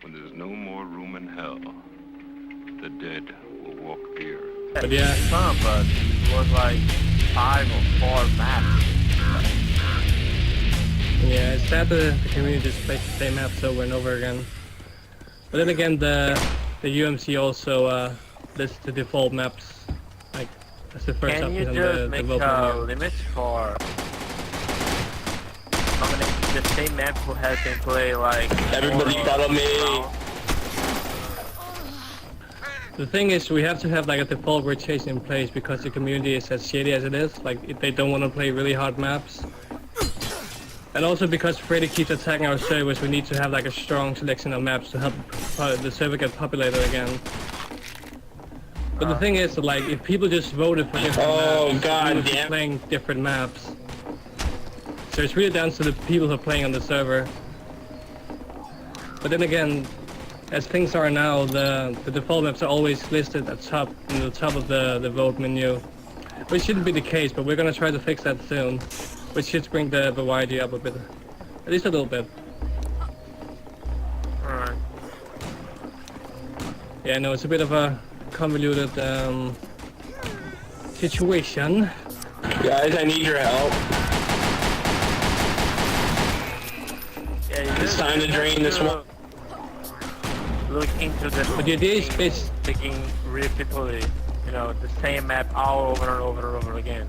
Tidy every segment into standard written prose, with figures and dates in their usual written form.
When there's no more room in hell, the dead will walk here. But yeah, fun, but it was like 5 or 4 maps. Yeah, it's sad that the community just plays the same maps over and over again. But then again, the UMC also lists the default maps, like that's the first Can you option just on the make vote a menu. limit for nominating the same map who has been play like Everybody follow me. The thing is, we have to have like a default rotation in place because the community is as shady as it is. Like, if they don't want to play really hard maps. And also because Freddy keeps attacking our servers, we need to have like a strong selection of maps to help the server get populated again. But the thing is, like, if people just voted for different maps, we would be playing different maps. So it's really down to the people who are playing on the server. But then again, as things are now, the default maps are always listed at top, in the top of the vote menu. Which shouldn't be the case, but we're gonna try to fix that soon. Which should bring the variety up a bit. At least a little bit. Alright. Yeah, no, it's a bit of a convoluted situation. Guys, I need your help. Yeah, It's time to drain this one. Look into the But the idea is based... taking repeatedly, you know, the same map all over and over and over again.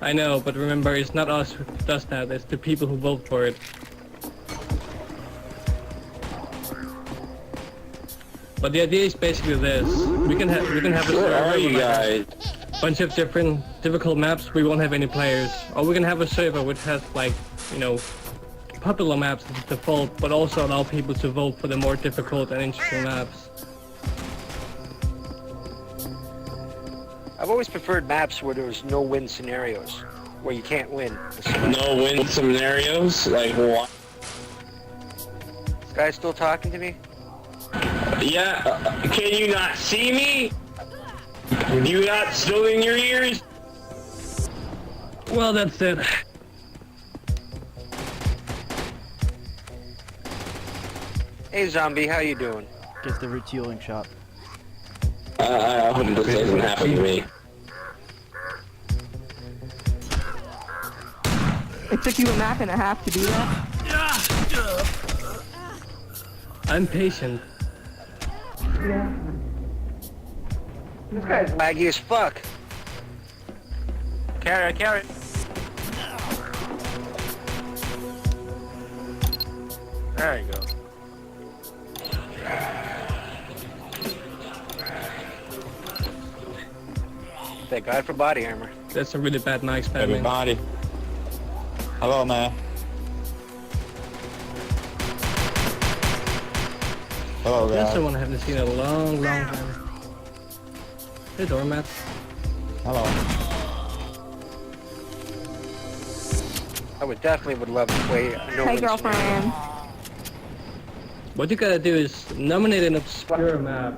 I know, but remember, it's not us who does that, it's the people who vote for it. But the idea is basically this. We can have a Where server are you with guys? a bunch of different difficult maps, we won't have any players. Or we can have a server which has like, you know, popular maps as default, but also allow people to vote for the more difficult and interesting maps. I've always preferred maps where there's no win scenarios, where you can't win. No win scenarios? Like what? This guy's still talking to me? Yeah, can you not see me? Do you not still in your ears? Well, that's it. Hey zombie, how you doing? Get the refueling shop. I hope this doesn't happen to me. It took you a map and a half to do that? I'm patient. Yeah. This guy's laggy as fuck. Carry. There you go. Thank God for body armor. That's a really bad mic spamming. Everybody. Hello, man. Hello, That's guys. someone I haven't seen in a long time. Hey, doormat. Hello. I would love to play a no Hey, win girlfriend. scenario. What you gotta do is nominate an obscure map,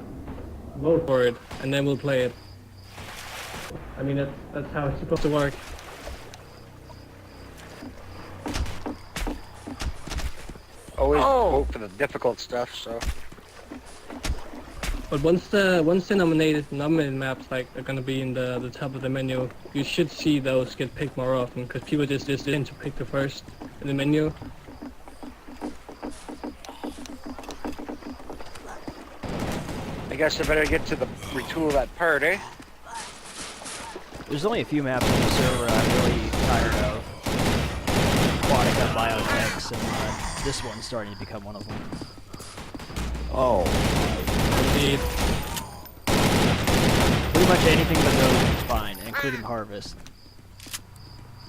vote for it, and then we'll play it. I mean, that's how it's supposed to work. Always vote for the difficult stuff, so. But once the nominated maps like are gonna be in the top of the menu, you should see those get picked more often because people just tend to pick the first in the menu. I guess I better get to the retool that part, eh? There's only a few maps on the server I'm really tired of. Aquatica, Biotechs, and this one's starting to become one of them. Oh. Indeed. Pretty much anything but those is fine, including Harvest.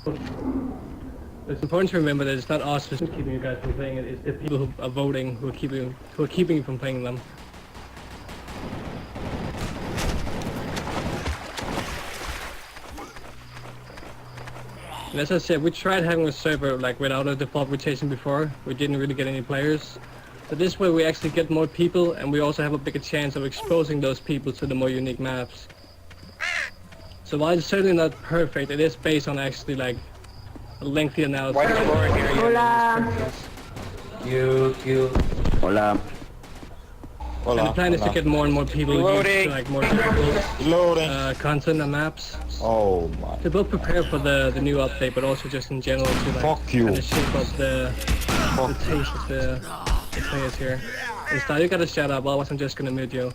It's important to remember that it's not us who's keeping you guys from playing it. It's the people who are voting who are keeping you from playing them. And as I said, we tried having a server like without a default rotation before. We didn't really get any players. So this way we actually get more people and we also have a bigger chance of exposing those people to the more unique maps. So while it's certainly not perfect, it is based on actually like a lengthy analysis. Why does Lauren hear you? Hola. Hola. And the plan is to get more and more people used to like more difficult Loading. content and maps. Oh my. To both prepare for the new update, but also just in general to like Fuck you. kind of shape up the taste of the players here. And Star, you gotta shut up, otherwise I'm just gonna mute you.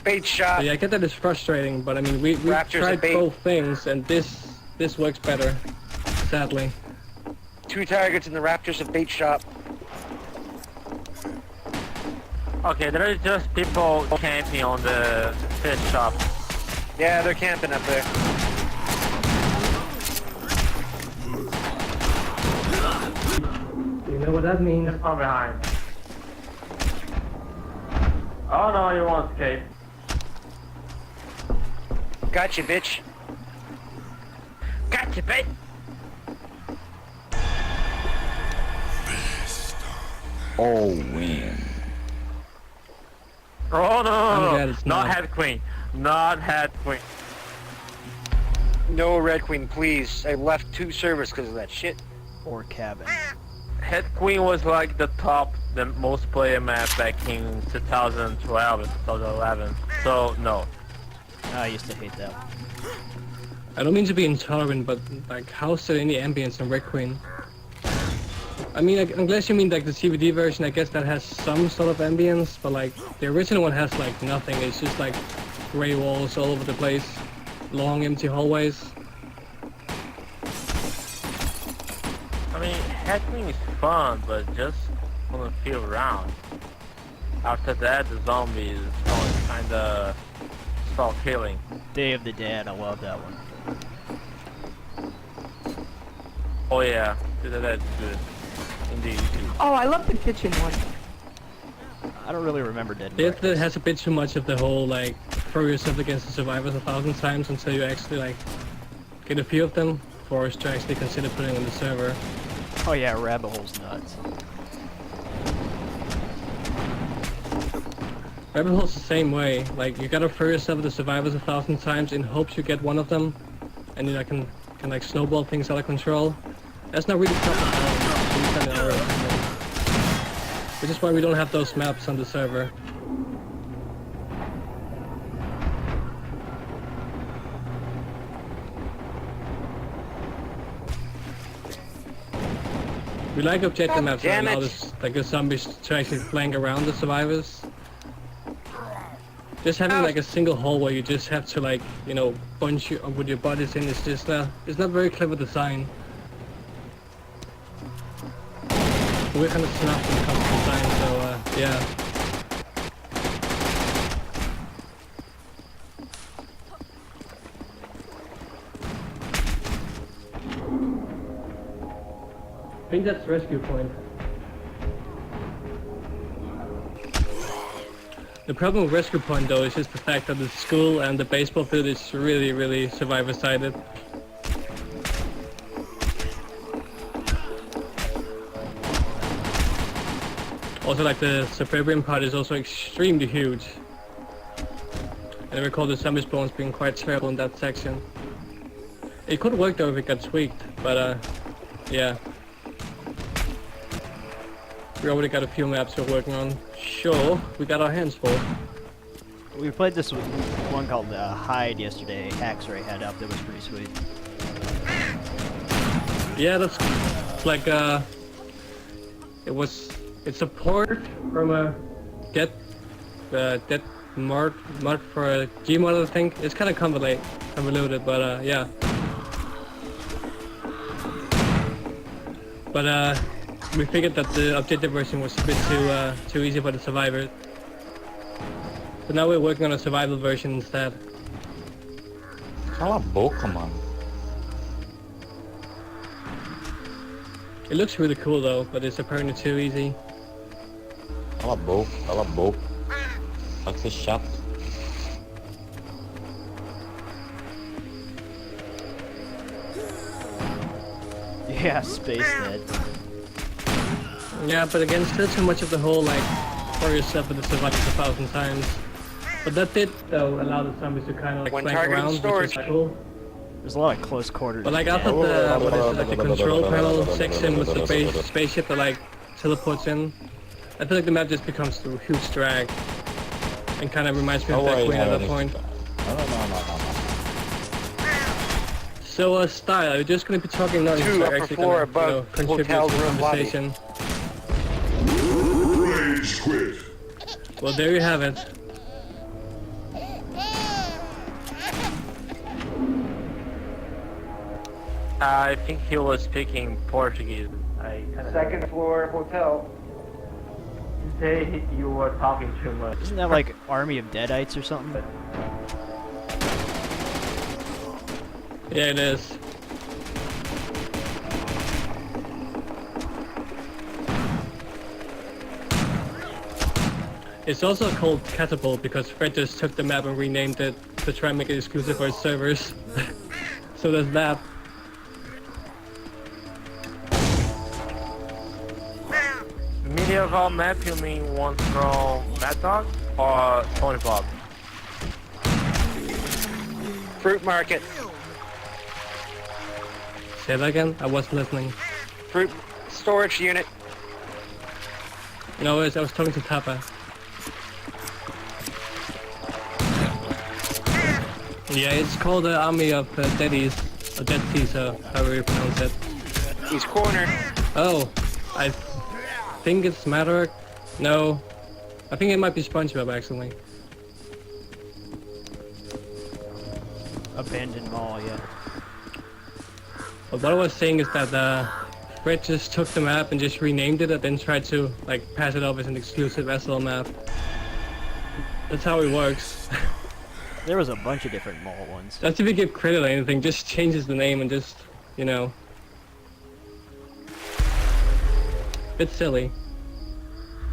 Bait shot. So yeah, I get that it's frustrating, but I mean we Raptors tried and bait. both things, and this works better, sadly. 2 targets in the Raptors of bait shop. Okay, there is just people camping on the fish shop. Yeah, they're camping up there. You know what that means? Just from behind. Oh no, you won't escape. Gotcha, bitch. Gotcha, bitch! Oh man. Oh no, I'm no, glad no. it's Not not. head queen. Not head queen. No Red Queen, please. I left 2 servers because of that shit. Or cabin. Head queen was like the most player map back in 2012 and 2011. So no. I used to hate that. I don't mean to be intolerant, but like, how's there any ambience in Red Queen? I mean, like, unless you mean like the CVD version, I guess that has some sort of ambience, but like the original one has like nothing. It's just like gray walls all over the place, long empty hallways. I mean, head queen is fun, but just wanna feel around. After that, the zombies kinda start killing. Day of the Dead, I love that one. Oh yeah, that's good. Indeed. Oh, I love the kitchen one. I don't really remember Dead and It Breakfast. has a bit too much of the whole like throw yourself against the survivors 1,000 times until you actually like get a few of them for us to actually consider putting on the server. Oh yeah, Rabbit Hole's nuts. Rabbit Hole's the same way. Like you gotta throw yourself at the survivors 1,000 times in hopes you get one of them, and you like, can like snowball things out of control. That's not really proper balance. Which is why we don't have those maps on the server. We like objective maps that damn allow it. this, like the zombies to actually flank around the survivors. Just having like a single hole where you just have to like, you know, bunch you with your bodies in is just it's not very clever design. We're kind of snuffed when it comes to design, so yeah. I think that's rescue point. The problem with rescue point though is just the fact that the school and the baseball field is really, really survivor-sided. Also, like the suburban part is also extremely huge. And I recall the zombie spawns being quite terrible in that section. It could work though if it got tweaked, but yeah. We already got a few maps we're working on. Sure, we got our hands full. We played this with one called Hide yesterday. X-Ray had up. That was pretty sweet. Yeah, that's like it's a port from a get mod for a Gmod, I think. It's kind of convoluted, but yeah. But we figured that the objective version was a bit too easy for the survivors. So now we're working on a survival version instead. Cala a boca, mano. It looks really cool though, but it's apparently too easy. Cala a boca, cala a boca. Vai ser chato. Yeah, Space Dead. Yeah, but again, still too much of the whole like throw yourself at the survivors 1,000 times. But that did though allow the zombies to kind of like One flank target in around, which storage. is cool. There's a lot of close quarters. But like after the what is it, like the control panel section with the spaceship that like teleports in, I feel like the map just becomes a huge drag, and kind of reminds me of that Queen at that point. No. So Style, are you just gonna be talking now? Two upper actually floor gonna, above contribute hotel to the room lobby. conversation? Well, there you have it. I think he was speaking Portuguese. I kinda Second floor hotel. say you were talking too much. Isn't that like Army of Deadites or something? Yeah, it is. It's also called Catapult because Fred just took the map and renamed it to try and make it exclusive for his servers. So there's that. Medieval map, you mean one from Mad Dog or Tony Bob? Fruit market. Say that again? I wasn't listening. Fruit storage unit. No, I was talking to Tapa. Yeah, it's called the Army of Deadies, or Deadies, however you pronounce it. He's cornered. Oh, I think it's Matterhorn. No, I think it might be SpongeBob actually. Abandoned mall, yeah. But what I was saying is that Fred just took the map and just renamed it and then tried to like pass it off as an exclusive SL map. That's how it works. There was a bunch of different mall ones. That's if you give credit or anything, just changes the name and just, you know. Bit silly.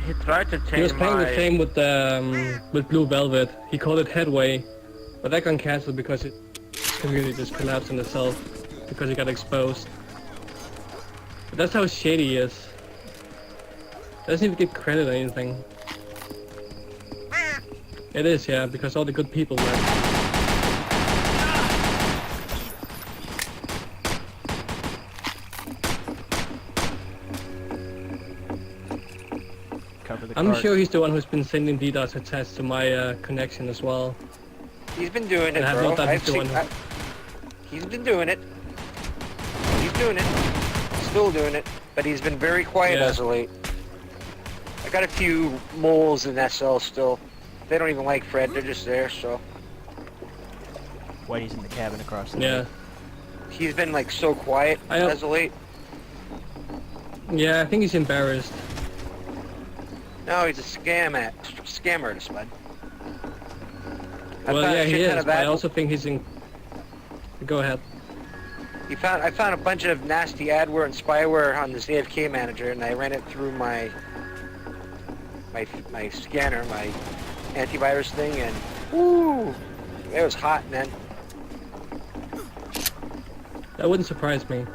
He tried to change He was playing the same with Blue Velvet. He called it Headway, but that got cancelled because the community just collapsed on itself because it got exposed. But that's how shady he is. Doesn't even get credit or anything. It is, yeah, because all the good people left. Cover the I'm cart. sure he's the one who's been sending DDoS attacks to my connection as well. He's been doing it, I have bro. no doubt he's the one who... He's been doing it. He's doing it. Still doing it. But he's been very quiet Yeah. as of late. I got a few moles in SL still. They don't even like Fred. They're just there, so. Whitey's in the cabin across the Yeah. way. He's been like so quiet as of late. Yeah, I think he's embarrassed. No, he's a scam artist, bud. Well, yeah, he is, but I also think he's in... Go ahead. I found a bunch of nasty adware and spyware on this AFK manager, and I ran it through my scanner, my antivirus thing, and whoo, it was hot, man. That wouldn't surprise me.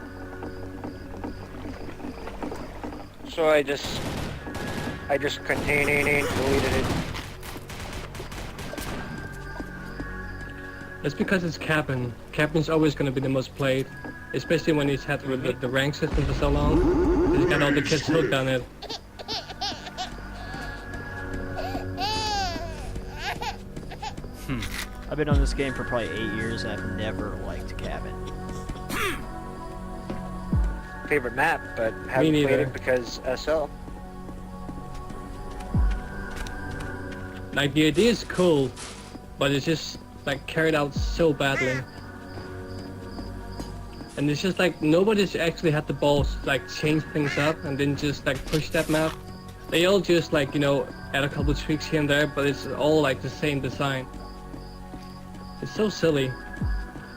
So I just contained and deleted it. That's because it's Cap'n. Cap'n's always going to be the most played, especially when he's had the rank system for so long. He's got all the kids hooked on it. I've been on this game for probably 8 years and I've never liked cabin. Favorite map, but haven't played neither. it because SL. Like, the idea is cool, but it's just, like, carried out so badly. And it's just like, nobody's actually had the balls to, like, change things up and then just, like, push that map. They all just, like, you know, add a couple of tweaks here and there, but it's all, like, the same design. It's so silly.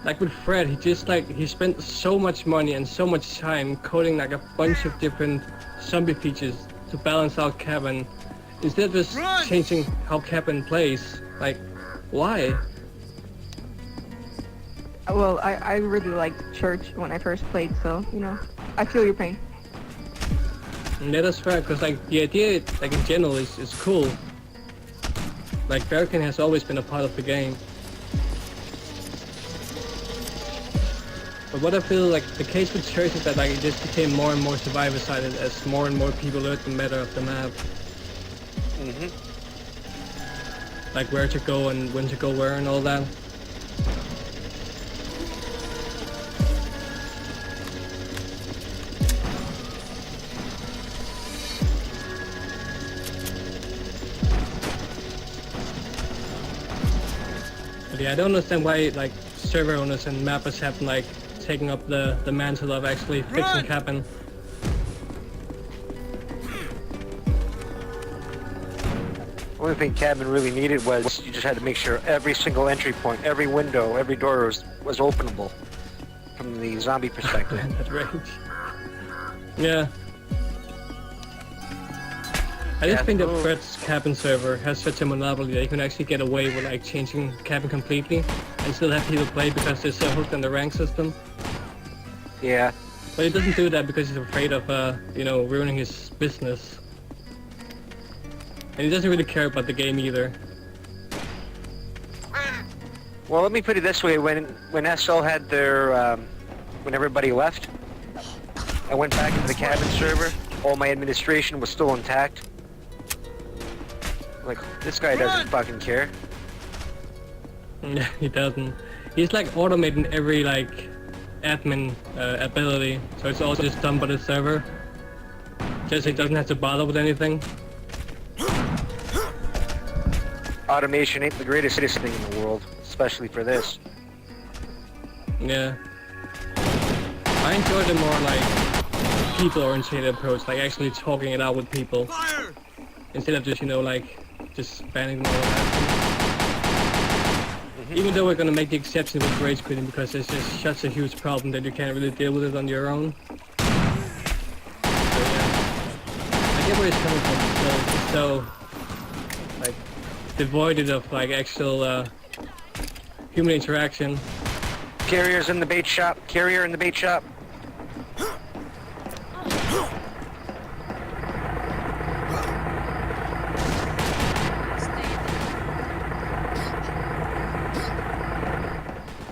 Like with Fred, he just, like, he spent so much money and so much time coding, like, a bunch of different zombie features to balance out Cabin. Instead of just changing how Cabin plays. Like, why? Well, I really liked Church when I first played, so, you know, I feel your pain. And that's fair, because, like, the idea, like, in general is cool. Like, Barracan has always been a part of the game. But what I feel like the case with Church is that like it just became more and more survivor-sided as more and more people learned the meta of the map. Mm-hmm. Like where to go and when to go where and all that. But yeah, I don't understand why like server owners and mappers have like taken up the mantle of actually fixing cabin. The only thing cabin really needed was you just had to make sure every single entry point, every window, every door was openable from the zombie perspective. That range. Yeah. I just think that Fred's cabin server has such a monopoly that you can actually get away with like changing the cabin completely and still have people play because they're so hooked on the rank system. Yeah. But he doesn't do that because he's afraid of, you know, ruining his business. And he doesn't really care about the game either. Well, let me put it this way: when SL had their, when everybody left, I went back into the cabin server. All my administration was still intact. Like, this guy doesn't fucking care. Yeah, he doesn't. He's like automating every like admin ability, so it's all just done by the server. Just so he doesn't have to bother with anything. Automation ain't the greatest thing in the world, especially for this. Yeah. I enjoy the more like people-oriented approach, like actually talking it out with people. Instead of just, you know, like just banning them all out. Even though we're gonna make the exception with rage quitting because it's just such a huge problem that you can't really deal with it on your own. So yeah. I get where he's coming from, it's so like devoid of like actual human interaction. Carrier's in the bait shop. Carrier in the bait shop.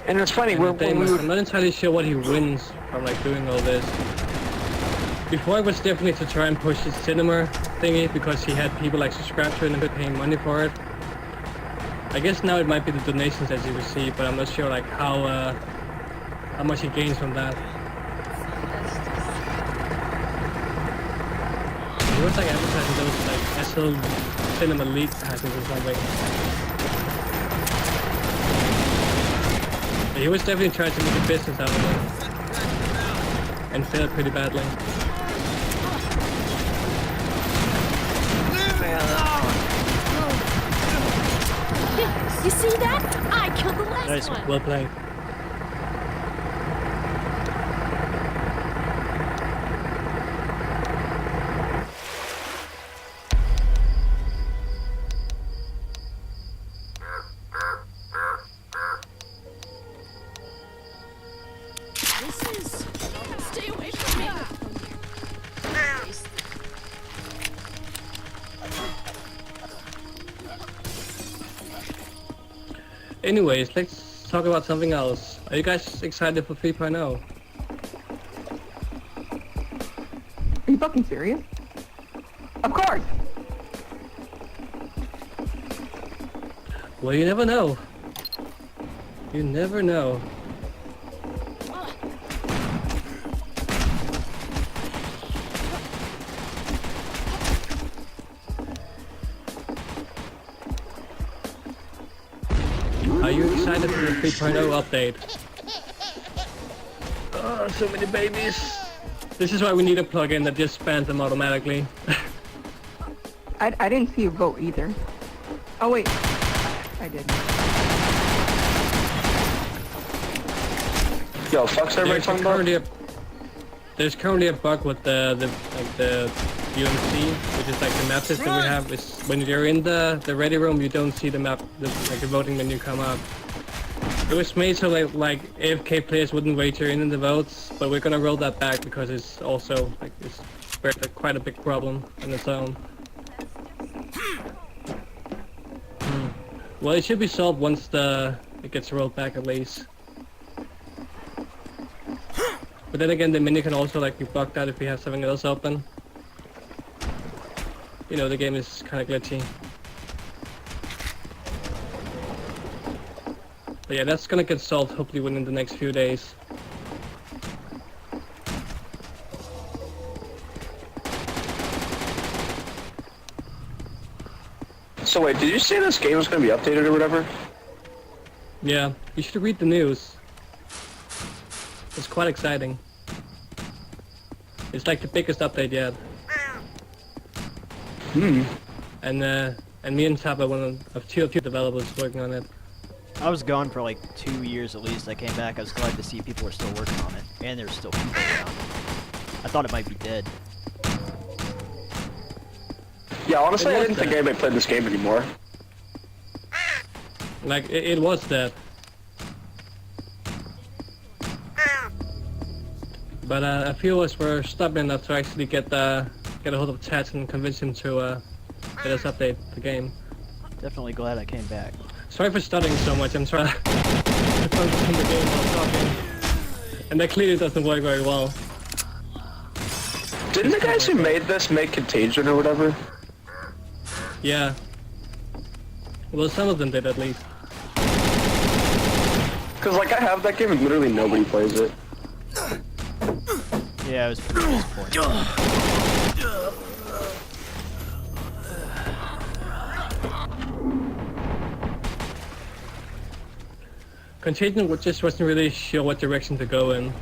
And it's funny, I'm not entirely sure what he wins from like doing all this. Before it was definitely to try and push his cinema thingy because he had people like subscribe to it and they're paying money for it. I guess now it might be the donations that he receive, but I'm not sure like how much he gains from that. He was like advertising those like SL Cinema League passes or something. He was definitely trying to make a business out of it. And failed pretty badly. Leave me alone! You see that? I killed the last one! Nice, well played. Stay away from me! Anyways, let's talk about something else. Are you guys excited for 3.0? Are you fucking serious? Of course! Well, you never know. You never know. Are you excited for the 3.0 update? Oh, so many babies. This is why we need a plugin that just spans them automatically. I didn't see a vote either. Oh wait, I did. Yo, fuck's everybody talking about? There's currently a bug with the UMC, which is like the map system we have. Is when you're in the ready room, you don't see the map, the voting menu come up. It was made so like AFK players wouldn't wager in the votes, but we're gonna roll that back because it's also like it's quite a big problem on its own. Well, it should be solved once it gets rolled back at least. But then again, the menu can also like be blocked out if we have something else open. You know, the game is kind of glitchy. But yeah, that's gonna get solved hopefully within the next few days. So wait, did you say this game was gonna be updated or whatever? Yeah, you should read the news. It's quite exciting. It's like the biggest update yet. And me and Tab are one of two developers working on it. I was gone for like 2 years at least. I came back. I was glad to see people were still working on it, and there's still people around. I thought it might be dead. Yeah, honestly, I didn't think anybody played this game anymore. Like, it was dead. But a few of us were stubborn enough to actually get a hold of Ted and convince him to let us update the game. Definitely glad I came back. Sorry for stuttering so much. I'm trying to focus on the game while talking, and that clearly doesn't work very well. Didn't the guys who made this make Contagion or whatever? Yeah. Well, some of them did at least. Cause like I have that game and literally nobody plays it. Yeah, it was pretty disappointing. Contagion just wasn't really sure what direction to go in.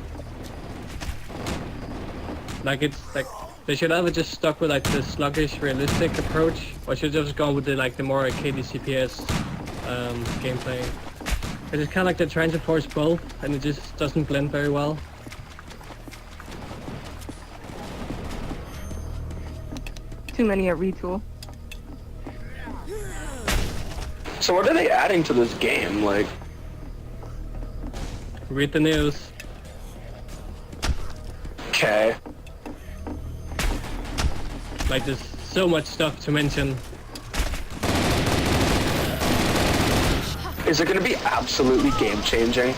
Like, it's like they should either just stuck with like the sluggish, realistic approach, or should just gone with the more arcadey CPS gameplay. Because it's kind of like they're trying to force both, and it just doesn't blend very well. Too many a retool. So what are they adding to this game? Like, Read the news. okay. Like, there's so much stuff to mention. Is it gonna be absolutely game-changing?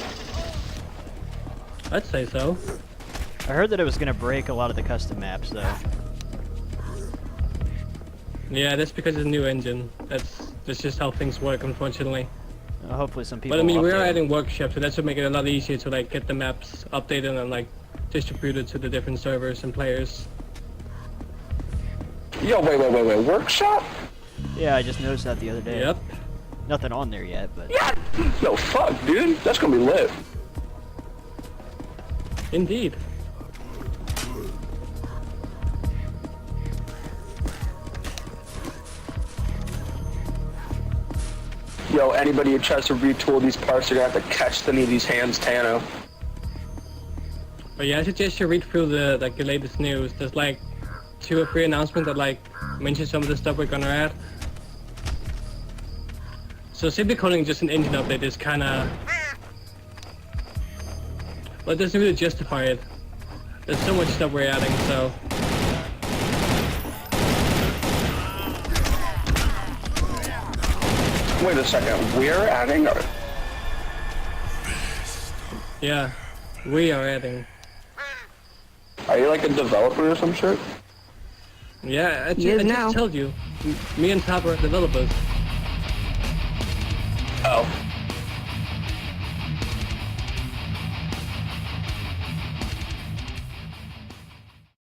I'd say so. I heard that it was gonna break a lot of the custom maps though. Yeah, that's because it's a new engine. That's just how things work, unfortunately. Hopefully some people. But I mean, will we are update adding workshop, so that should make it a lot easier to like get the maps updated and like distributed to the different servers and players. Yo, wait, Workshop? Yeah, I just noticed that the other day. Yep. Nothing on there yet, but. Yeah! No, fuck, dude. That's gonna be lit. Indeed. Yo, anybody who tries to retool these parts are gonna have to catch any of these hands, Tano. But yeah, I suggest you read through the latest news. There's like 2 or 3 announcements that like mention some of the stuff we're gonna add. So simply calling it just an engine update is kinda... well, it doesn't really justify it. There's so much stuff we're adding, so... Wait a second, we're adding our... Yeah, we are adding. Are you like a developer or some shit? Yeah, I Yes, now. just told you. Me and Tab are developers. Oh.